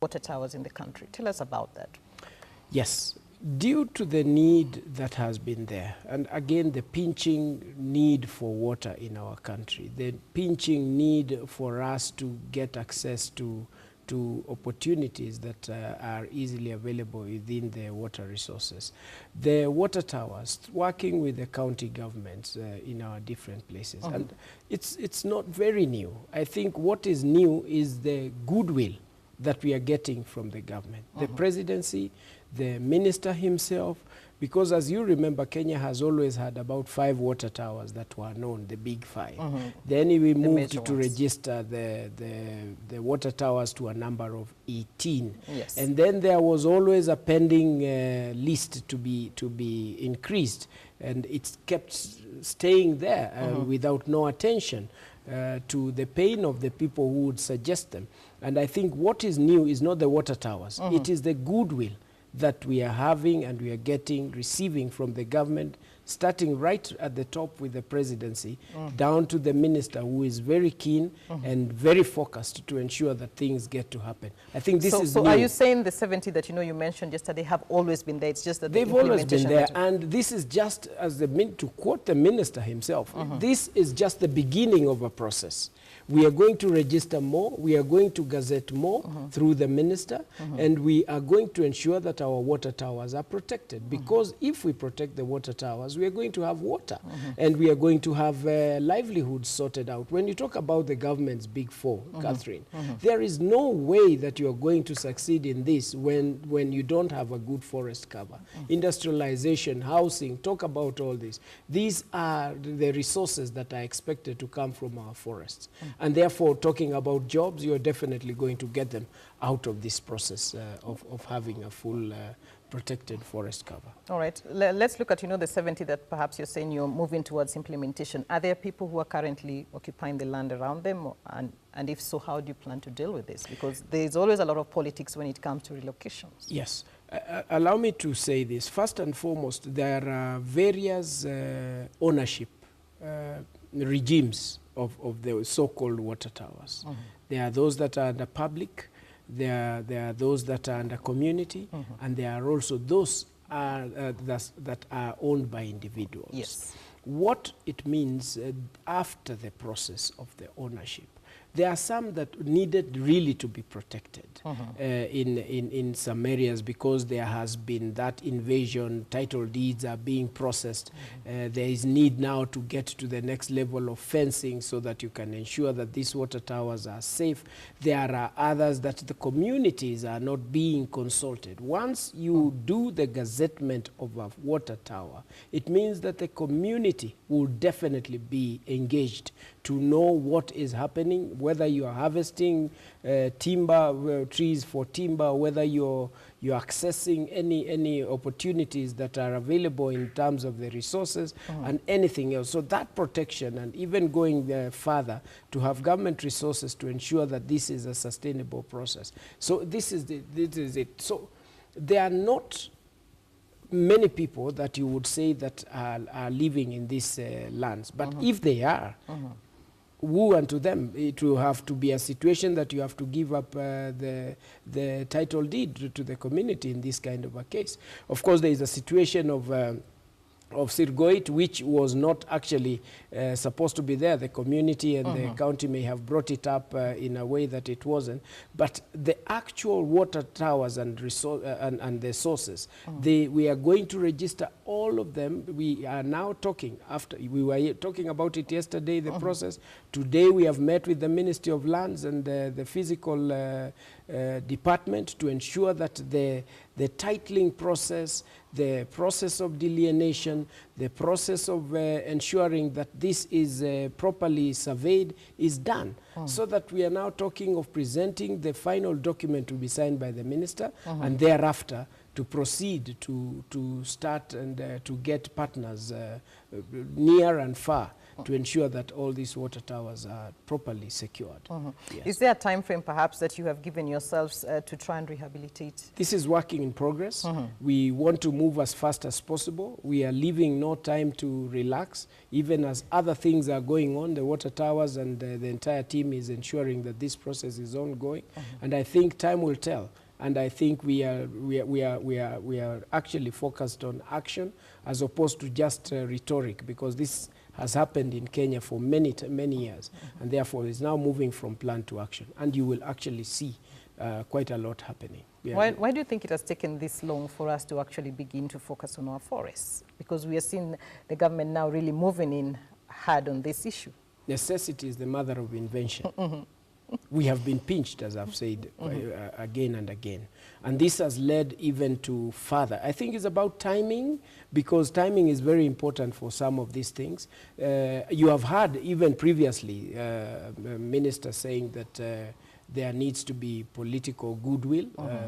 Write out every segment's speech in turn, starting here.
water towers in the country. Tell us about that. Yes. Due to the need that has been there, and again the pinching need for water in our country, the pinching need for us to get access to opportunities that are easily available within the water resources. The water towers, working with the county governments in our different places, and it's not very new. I think what is new is the goodwill that we are getting from the government, the presidency, the minister himself, because as you remember, Kenya has always had about 5 water towers that were known, the big 5. Then we moved to register the water towers to a number of 18. Yes. And then there was always a pending list to be increased, and it's kept staying there without no attention to the pain of the people who would suggest them. And I think what is new is not the water towers, it is the goodwill that we are having and we are receiving from the government, starting right at the top with the presidency, down to the minister, who is very keen and very focused to ensure that things get to happen. I think this is new. So are you saying the 70 that you mentioned yesterday have always been there? It's just that they've always been there, and this is just, as to quote the minister himself, this is just the beginning of a process. We are going to register more, we are going to gazette more through the minister, and we are going to ensure that our water towers are protected. Because if we protect the water towers, we are going to have water, and we are going to have livelihoods sorted out. When you talk about the government's big 4, Catherine, there is no way that you are going to succeed in this when you don't have a good forest cover. Industrialization, housing, talk about all this. These are the resources that are expected to come from our forests. And therefore, talking about jobs, you're definitely going to get them out of this process of having a full protected forest cover. All right. Let's look at, the 70 that perhaps you're saying you're moving towards implementation. Are there people who are currently occupying the land around them? And if so, how do you plan to deal with this? Because there's always a lot of politics when it comes to relocations. Yes. Allow me to say this. First and foremost, there are various ownership regimes of the so-called water towers. There are those that are under public, there are those that are under community, and there are also those that are owned by individuals. Yes. What it means after the process of the ownership, there are some that needed really to be protected in some areas, because there has been that invasion, title deeds are being processed. There is need now to get to the next level of fencing so that you can ensure that these water towers are safe. There are others that the communities are not being consulted. Once you do the gazettement of a water tower, it means that the community will definitely be engaged to know what is happening, whether you are harvesting timber, trees for timber, whether you're accessing any opportunities that are available in terms of the resources and anything else. So that protection, and even going further, to have government resources to ensure that this is a sustainable process. So this is it. So there are not many people that you would say that are living in these lands, but if they are, woe unto them. It will have to be a situation that you have to give up the title deed to the community in this kind of a case. Of course, there is a situation of Sirgoit, which was not actually supposed to be there. The community and the county may have brought it up in a way that it wasn't. But the actual water towers and and the sources, we are going to register all of them. We are now talking, after we were talking about it yesterday, the process. Today we have met with the Ministry of Lands and the physical department to ensure that the titling process, the process of delineation, the process of ensuring that this is properly surveyed is done. So that we are now talking of presenting the final document to be signed by the minister, and thereafter to proceed to start and to get partners near and far to ensure that all these water towers are properly secured. Yes. Is there a time frame perhaps that you have given yourselves to try and rehabilitate? This is working in progress. We want to move as fast as possible. We are leaving no time to relax. Even as other things are going on, the water towers and the entire team is ensuring that this process is ongoing. And I think time will tell. And I think we are actually focused on action as opposed to just rhetoric, because this has happened in Kenya for many years, and therefore is now moving from plan to action. And you will actually see quite a lot happening. Why do you think it has taken this long for us to actually begin to focus on our forests? Because we are seeing the government now really moving in hard on this issue. Necessity is the mother of invention. We have been pinched, as I've said, again and again. And this has led even to further. I think it's about timing, because timing is very important for some of these things. You have heard even previously ministers saying that there needs to be political goodwill.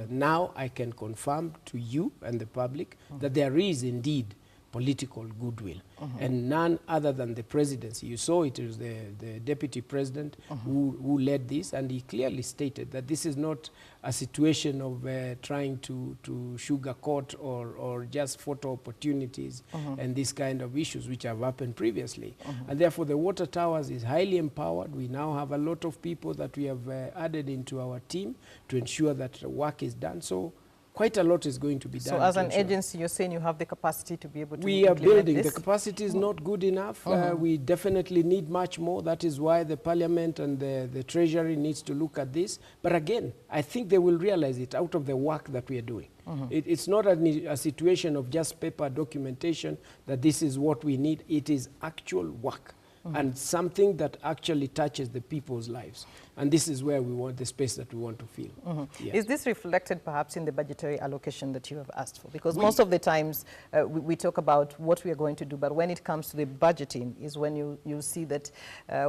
Now I can confirm to you and the public that there is indeed political goodwill, and none other than the presidency. You saw it was the deputy president who led this, and he clearly stated that this is not a situation of trying to sugarcoat or just photo opportunities and these kind of issues which have happened previously. And therefore the water towers is highly empowered. We now have a lot of people that we have added into our team to ensure that the work is done. So quite a lot is going to be done. So as an agency, you're saying you have the capacity to be able to We are building. this? The capacity is not good enough. We definitely need much more. That is why the Parliament and the Treasury needs to look at this. But again, I think they will realize it out of the work that we are doing. It's not a situation of just paper documentation that this is what we need. It is actual work. And something that actually touches the people's lives. And this is where we want the space that we want to fill. Yes. Is this reflected perhaps in the budgetary allocation that you have asked for? Because most of the times we talk about what we are going to do, but when it comes to the budgeting is when you see that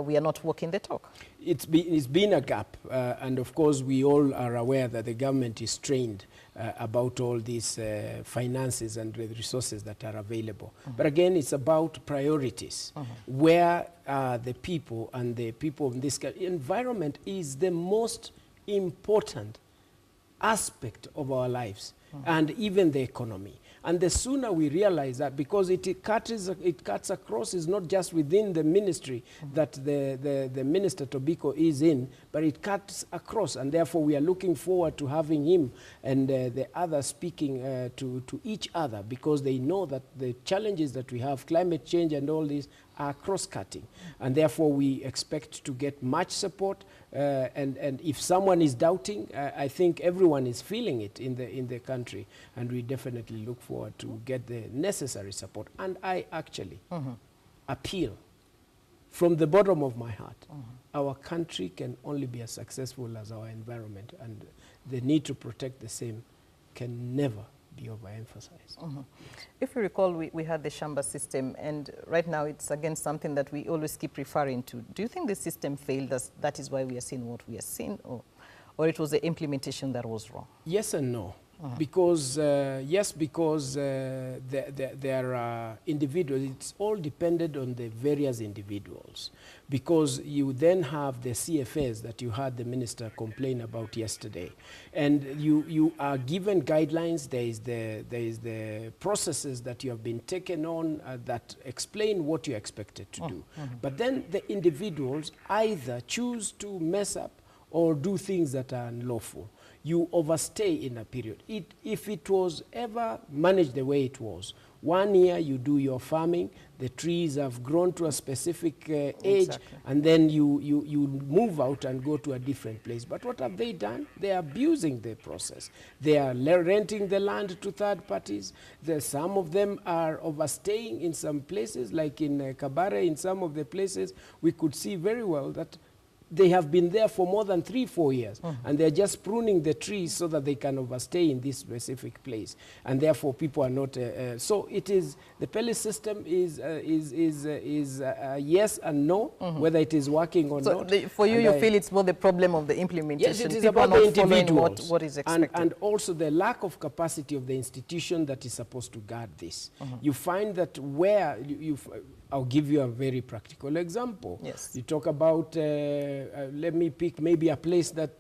we are not walking the talk. It's been a gap, and of course we all are aware that the government is strained about all these finances and the resources that are available. But again, it's about priorities. Where the people and the people in this environment is the most important aspect of our lives, and even the economy. And the sooner we realize that, because it cuts across, is not just within the ministry that the Minister Tobiko is in, but it cuts across, and therefore we are looking forward to having him and the others speaking to each other, because they know that the challenges that we have, climate change and all these, are cross-cutting, and therefore we expect to get much support. And if someone is doubting, I think everyone is feeling it in the country, and we definitely look forward to get the necessary support. And I actually appeal from the bottom of my heart. Our country can only be as successful as our environment, and the need to protect the same can never be overemphasized. If you recall, we had the Shamba system, and right now it's again something that we always keep referring to. Do you think the system failed us? That is why we are seeing what we are seeing, or it was the implementation that was wrong? Yes and no. Because, yes, because there are individuals, it's all depended on the various individuals. Because you then have the CFAs that you heard the minister complain about yesterday. And you are given guidelines, there is the processes that you have been taken on that explain what you're expected to do. But then the individuals either choose to mess up or do things that are unlawful. You overstay in a period. If it was ever managed the way it was, 1 year you do your farming, the trees have grown to a specific age, and then you move out and go to a different place. But what have they done? They are abusing the process. They are renting the land to third parties. Some of them are overstaying in some places, like in Kabare, in some of the places, we could see very well that they have been there for more than 3-4 years, and they're just pruning the trees so that they can overstay in this specific place, and therefore people are not. So it is the pellet system is yes and no, whether it is working or not. So for you, you feel it's more the problem of the implementation. Yes, it is people about are the not following individuals, what is expected, and also the lack of capacity of the institution that is supposed to guard this. You find that where I'll give you a very practical example. Yes. You talk about, let me pick maybe a place that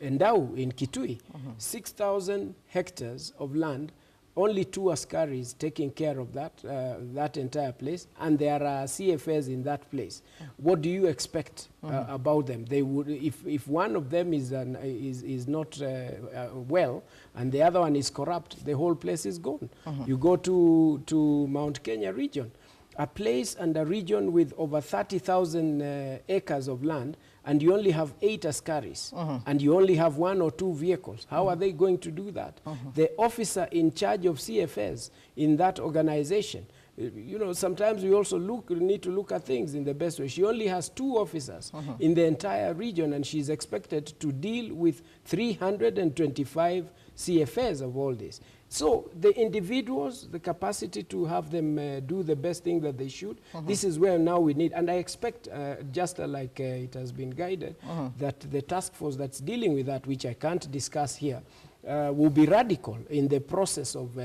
Endau in Kitui, 6,000 hectares of land, only 2 askaris taking care of that entire place, and there are CFAs in that place. What do you expect about them? They would, if one of them is not well, and the other one is corrupt, the whole place is gone. You go to Mount Kenya region, a place and a region with over 30,000 acres of land, and you only have 8 askaris, and you only have 1 or 2 vehicles. How are they going to do that? The officer in charge of CFS in that organization, you know, sometimes we also need to look at things in the best way. She only has 2 officers in the entire region, and she's expected to deal with 325 CFAs of all this. So the individuals, the capacity to have them do the best thing that they should, this is where now we need, and I expect, just like it has been guided, that the task force that's dealing with that, which I can't discuss here, will be radical in the process of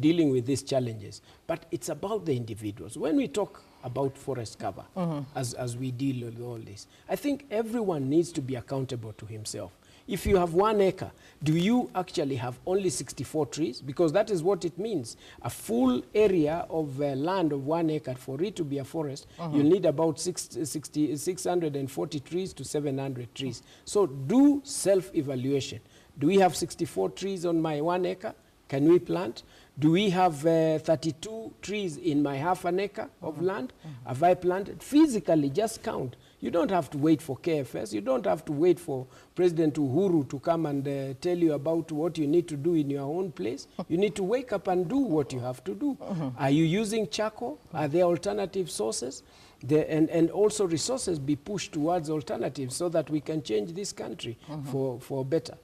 dealing with these challenges. But it's about the individuals. When we talk about forest cover, as we deal with all this, I think everyone needs to be accountable to himself. If you have 1 acre, do you actually have only 64 trees? Because that is what it means. A full area of land of 1 acre, for it to be a forest, you need about 640 trees to 700 trees. So do self-evaluation. Do we have 64 trees on my 1 acre? Can we plant? Do we have 32 trees in my half an acre of land? Have I planted? Physically, just count. You don't have to wait for KFS. You don't have to wait for President Uhuru to come and tell you about what you need to do in your own place. You need to wake up and do what you have to do. Are you using charcoal? Are there alternative sources? And also resources be pushed towards alternatives so that we can change this country for better.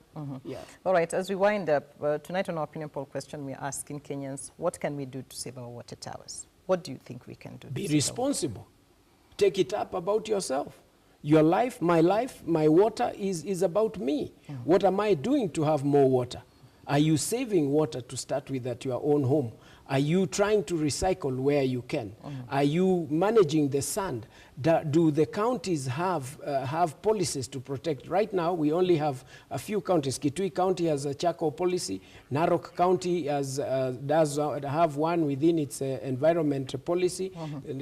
Yeah. All right, as we wind up, tonight on our opinion poll question, we're asking Kenyans, what can we do to save our water towers? What do you think we can do? Be responsible. Take it up about yourself. Your life, my water is about me. What am I doing to have more water? Are you saving water to start with at your own home? Are you trying to recycle where you can? Are you managing the sand? Do the counties have policies to protect? Right now, we only have a few counties. Kitui County has a charcoal policy. Narok County does have one within its environment policy.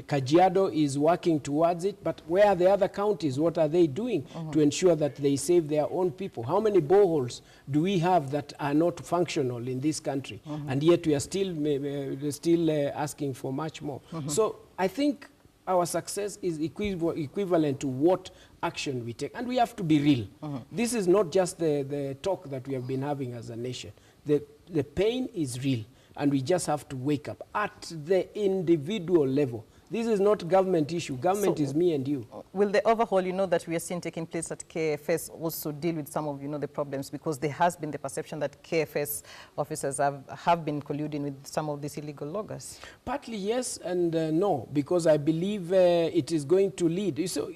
Kajiado is working towards it. But where are the other counties? What are they doing to ensure that they save their own people? How many boreholes do we have that are not functional in this country? And yet we are still asking for much more. So I think our success is equivalent to what action we take. And we have to be real. This is not just the talk that we have been having as a nation. The pain is real, and we just have to wake up at the individual level. This is not government issue. Government is me and you. Will the overhaul, that we are seeing taking place at KFS also deal with some of, the problems? Because there has been the perception that KFS officers have been colluding with some of these illegal loggers. Partly yes and no, because I believe it is going to lead. So,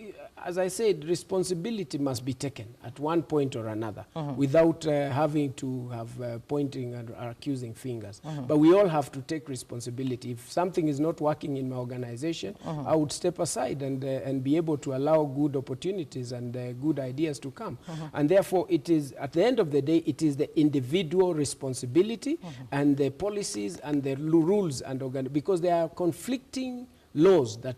as I said, responsibility must be taken at one point or another without having to have pointing and accusing fingers. But we all have to take responsibility. If something is not working in my organization, I would step aside and be able to allow good opportunities and good ideas to come. And therefore, it is, at the end of the day, it is the individual responsibility and the policies and the rules, and because there are conflicting laws that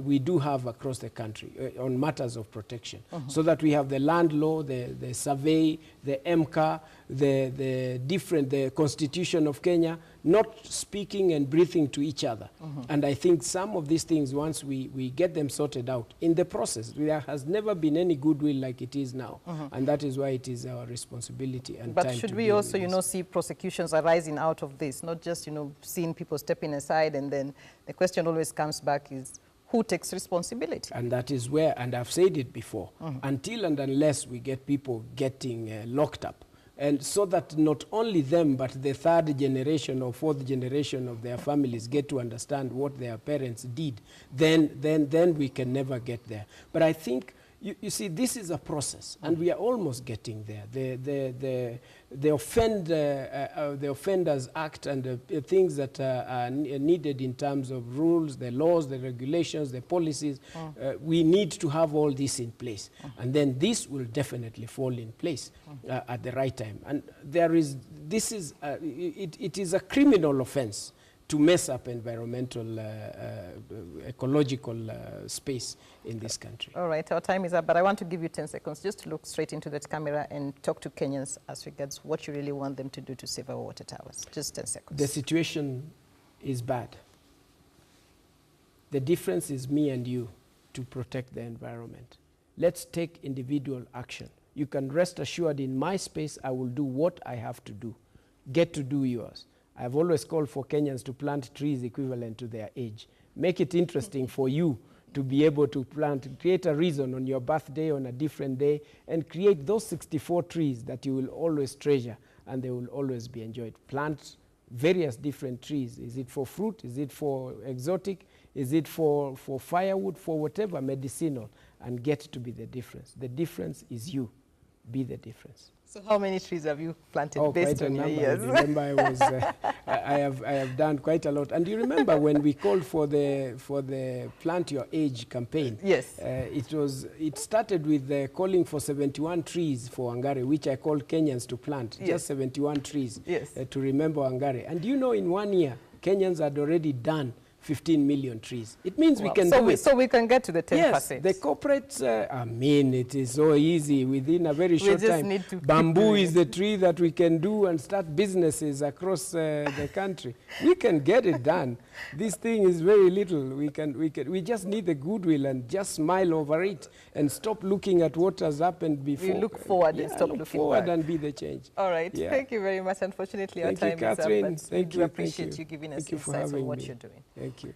we do have across the country on matters of protection, so that we have the land law, the survey, the MCA, the Constitution of Kenya, not speaking and breathing to each other. And I think some of these things, once we get them sorted out, in the process, there has never been any goodwill like it is now. And that is why it is our responsibility and time. But should we also, see prosecutions arising out of this, not just, seeing people stepping aside, and then the question always comes back is, who takes responsibility? And that is where, and I've said it before, until and unless we get people getting locked up, and so that not only them, but the third generation or fourth generation of their families get to understand what their parents did, then we can never get there. But I think You see, this is a process, and we are almost getting there. The Offenders Act and the things that are needed in terms of rules, the laws, the regulations, the policies, we need to have all this in place. And then this will definitely fall in place at the right time. And it is a criminal offense to mess up environmental, ecological space in this country. All right, our time is up, but I want to give you 10 seconds just to look straight into that camera and talk to Kenyans as regards what you really want them to do to save our water towers. Just 10 seconds. The situation is bad. The difference is me and you to protect the environment. Let's take individual action. You can rest assured in my space, I will do what I have to do. Get to do yours. I've always called for Kenyans to plant trees equivalent to their age. Make it interesting for you to be able to plant, create a reason on your birthday, on a different day, and create those 64 trees that you will always treasure and they will always be enjoyed. Plant various different trees. Is it for fruit? Is it for exotic? Is it for firewood? For whatever, medicinal, and get to be the difference. The difference is you. Be the difference. So how many trees have you planted based on your years? I remember I have done quite a lot. And you remember when we called for the Plant Your Age campaign? Yes. It started with calling for 71 trees for Wangari, which I called Kenyans to plant. Yes. Just 71 trees to remember Wangari. And you know, in 1 year, Kenyans had already done 15 million trees. It means we can do it. So we can get to the 10%. Yes, the corporates, I mean, it is so easy within a very short time. Need to Bamboo is the tree that we can do and start businesses across the country. We can get it done. This thing is very little. We just need the goodwill and just smile over it and stop looking at what has happened before. We look forward and stop looking forward back. And be the change. All right. Yeah. Thank you very much. Unfortunately, our time is up. But we do appreciate you giving us insights on what you're doing. Thank you.